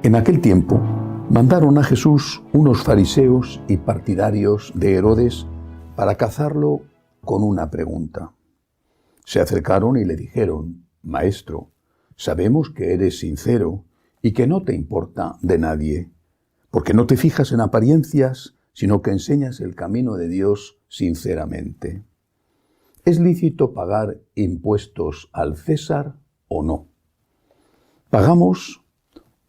En aquel tiempo mandaron a Jesús unos fariseos y partidarios de Herodes para cazarlo con una pregunta. Se acercaron y le dijeron: «Maestro, sabemos que eres sincero y que no te importa de nadie, porque no te fijas en apariencias, sino que enseñas el camino de Dios sinceramente. ¿Es lícito pagar impuestos al César o no? ¿Pagamos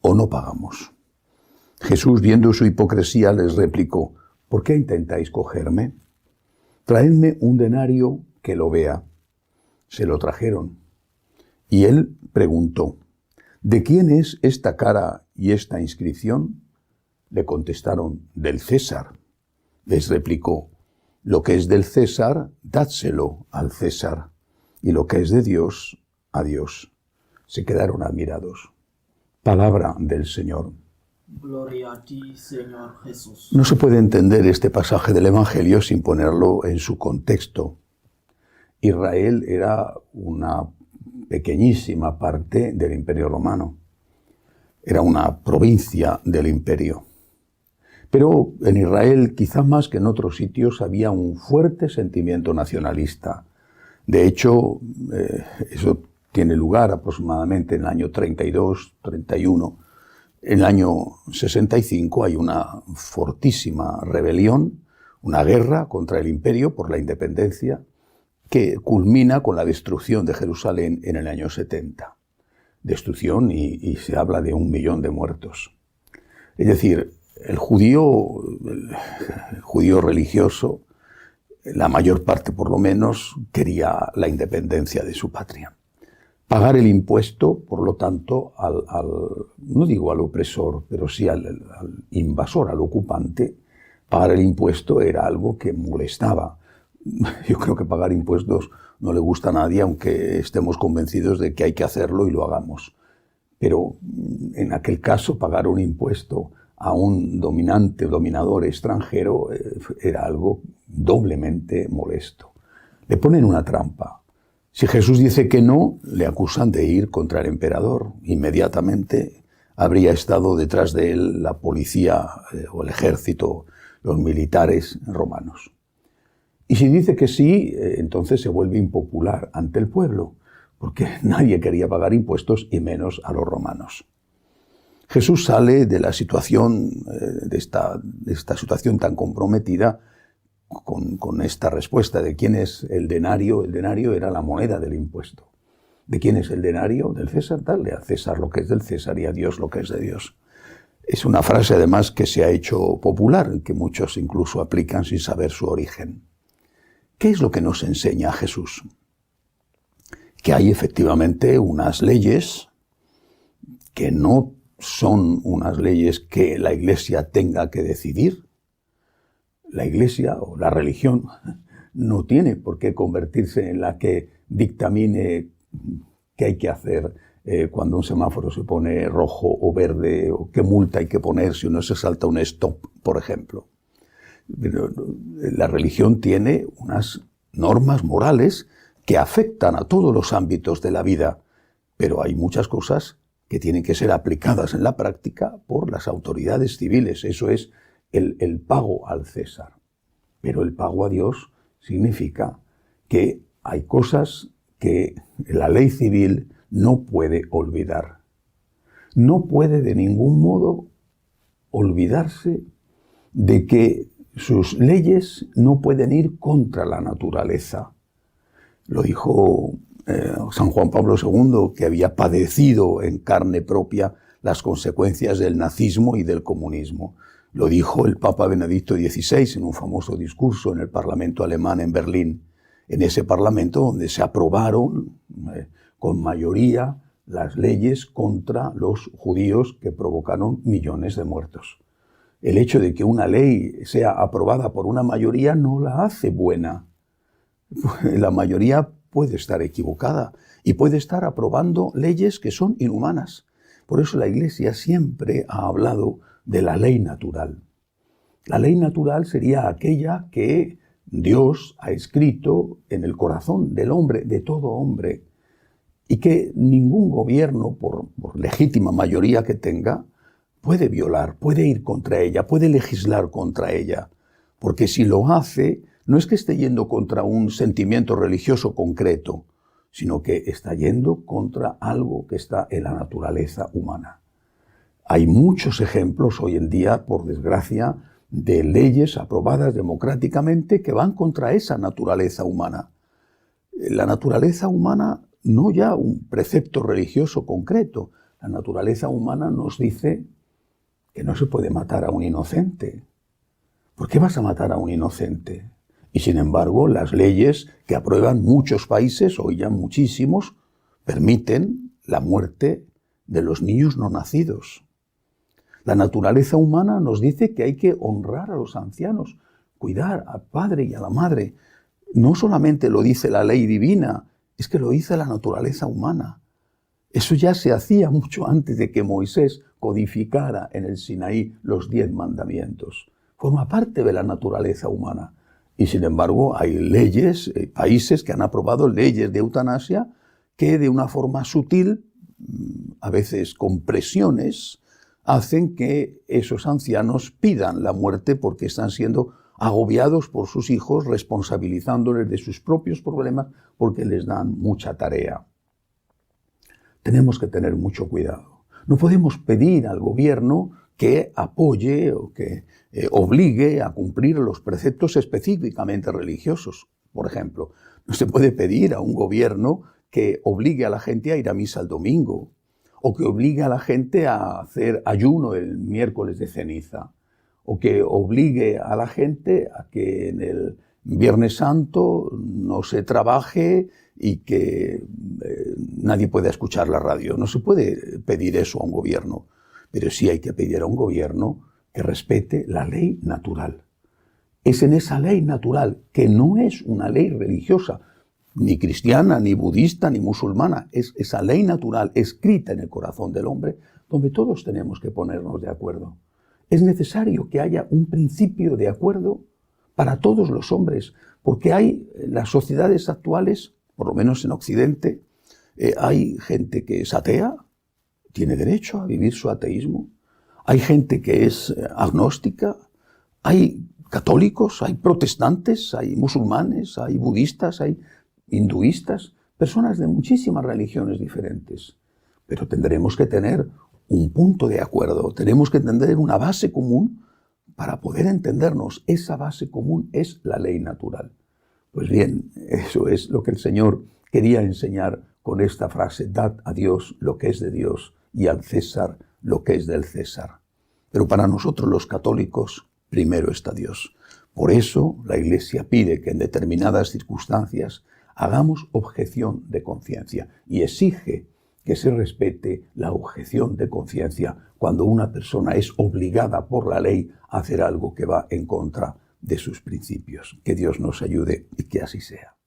o no pagamos?» Jesús, viendo su hipocresía, les replicó: «¿Por qué intentáis cogerme? Traedme un denario que lo vea». Se lo trajeron. Y él preguntó: «¿De quién es esta cara y esta inscripción?» Le contestaron: «Del César». Les replicó: «Lo que es del César, dádselo al César, y lo que es de Dios, a Dios». Se quedaron admirados. Palabra del Señor. Gloria a ti, Señor Jesús. No se puede entender este pasaje del Evangelio sin ponerlo en su contexto. Israel era una pequeñísima parte del Imperio Romano. Era una provincia del imperio. Pero en Israel, quizá más que en otros sitios, había un fuerte sentimiento nacionalista. De hecho, eso tiene lugar aproximadamente en el año 32, 31. En el año 65 hay una fortísima rebelión, una guerra contra el imperio por la independencia, que culmina con la destrucción de Jerusalén en el año 70. Destrucción y se habla de 1 millón de muertos. Es decir, el judío religioso, la mayor parte por lo menos, quería la independencia de su patria. Pagar el impuesto, por lo tanto, no digo al opresor, pero sí al invasor, al ocupante, pagar el impuesto era algo que molestaba. Yo creo que pagar impuestos no le gusta a nadie, aunque estemos convencidos de que hay que hacerlo y lo hagamos. Pero en aquel caso, pagar un impuesto a un dominador extranjero, era algo doblemente molesto. Le ponen una trampa. Si Jesús dice que no, le acusan de ir contra el emperador. Inmediatamente habría estado detrás de él la policía o el ejército, los militares romanos. Y si dice que sí, entonces se vuelve impopular ante el pueblo, porque nadie quería pagar impuestos y menos a los romanos. Jesús sale de la situación, de esta situación tan comprometida, con esta respuesta de quién es el denario. El denario era la moneda del impuesto. ¿De quién es el denario? Del César. Dale a César lo que es del César y a Dios lo que es de Dios. Es una frase además que se ha hecho popular, que muchos incluso aplican sin saber su origen. ¿Qué es lo que nos enseña Jesús? Que hay efectivamente unas leyes que no son unas leyes que la Iglesia tenga que decidir. La Iglesia o la religión no tiene por qué convertirse en la que dictamine qué hay que hacer cuando un semáforo se pone rojo o verde, o qué multa hay que poner si uno se salta un stop, por ejemplo. La religión tiene unas normas morales que afectan a todos los ámbitos de la vida, pero hay muchas cosas que tienen que ser aplicadas en la práctica por las autoridades civiles. Eso es el pago al César. Pero el pago a Dios significa que hay cosas que la ley civil no puede olvidar. No puede de ningún modo olvidarse de que sus leyes no pueden ir contra la naturaleza. Lo dijo San Juan Pablo II, que había padecido en carne propia las consecuencias del nazismo y del comunismo. Lo dijo el Papa Benedicto XVI en un famoso discurso en el Parlamento alemán en Berlín. En ese Parlamento donde se aprobaron con mayoría las leyes contra los judíos que provocaron millones de muertos. El hecho de que una ley sea aprobada por una mayoría no la hace buena. La mayoría puede estar equivocada y puede estar aprobando leyes que son inhumanas. Por eso la Iglesia siempre ha hablado de la ley natural. La ley natural sería aquella que Dios ha escrito en el corazón del hombre, de todo hombre, y que ningún gobierno, por legítima mayoría que tenga, puede violar, puede ir contra ella, puede legislar contra ella. Porque si lo hace, no es que esté yendo contra un sentimiento religioso concreto, sino que está yendo contra algo que está en la naturaleza humana. Hay muchos ejemplos hoy en día, por desgracia, de leyes aprobadas democráticamente que van contra esa naturaleza humana. La naturaleza humana, no ya un precepto religioso concreto, la naturaleza humana nos dice que no se puede matar a un inocente. ¿Por qué vas a matar a un inocente? Y sin embargo, las leyes que aprueban muchos países, hoy ya muchísimos, permiten la muerte de los niños no nacidos. La naturaleza humana nos dice que hay que honrar a los ancianos, cuidar al padre y a la madre. No solamente lo dice la ley divina, es que lo dice la naturaleza humana. Eso ya se hacía mucho antes de que Moisés codificara en el Sinaí los 10 mandamientos. Forma parte de la naturaleza humana. Y sin embargo hay leyes, países que han aprobado leyes de eutanasia que de una forma sutil, a veces con presiones, hacen que esos ancianos pidan la muerte porque están siendo agobiados por sus hijos, responsabilizándoles de sus propios problemas porque les dan mucha tarea. Tenemos que tener mucho cuidado. No podemos pedir al gobierno que apoye o que obligue a cumplir los preceptos específicamente religiosos. Por ejemplo, no se puede pedir a un gobierno que obligue a la gente a ir a misa el domingo, o que obligue a la gente a hacer ayuno el miércoles de ceniza, o que obligue a la gente a que en el Viernes Santo no se trabaje y que nadie pueda escuchar la radio. No se puede pedir eso a un gobierno, pero sí hay que pedir a un gobierno que respete la ley natural. Es en esa ley natural, que no es una ley religiosa, ni cristiana, ni budista, ni musulmana, es esa ley natural escrita en el corazón del hombre, donde todos tenemos que ponernos de acuerdo. Es necesario que haya un principio de acuerdo para todos los hombres, porque hay en las sociedades actuales, por lo menos en Occidente, hay gente que es atea, tiene derecho a vivir su ateísmo, hay gente que es agnóstica, hay católicos, hay protestantes, hay musulmanes, hay budistas, hay hinduistas, personas de muchísimas religiones diferentes. Pero tendremos que tener un punto de acuerdo, tenemos que tener una base común para poder entendernos. Esa base común es la ley natural. Pues bien, eso es lo que el Señor quería enseñar con esta frase: dad a Dios lo que es de Dios y al César lo que es del César. Pero para nosotros los católicos, primero está Dios. Por eso la Iglesia pide que en determinadas circunstancias hagamos objeción de conciencia y exige que se respete la objeción de conciencia cuando una persona es obligada por la ley a hacer algo que va en contra de sus principios. Que Dios nos ayude y que así sea.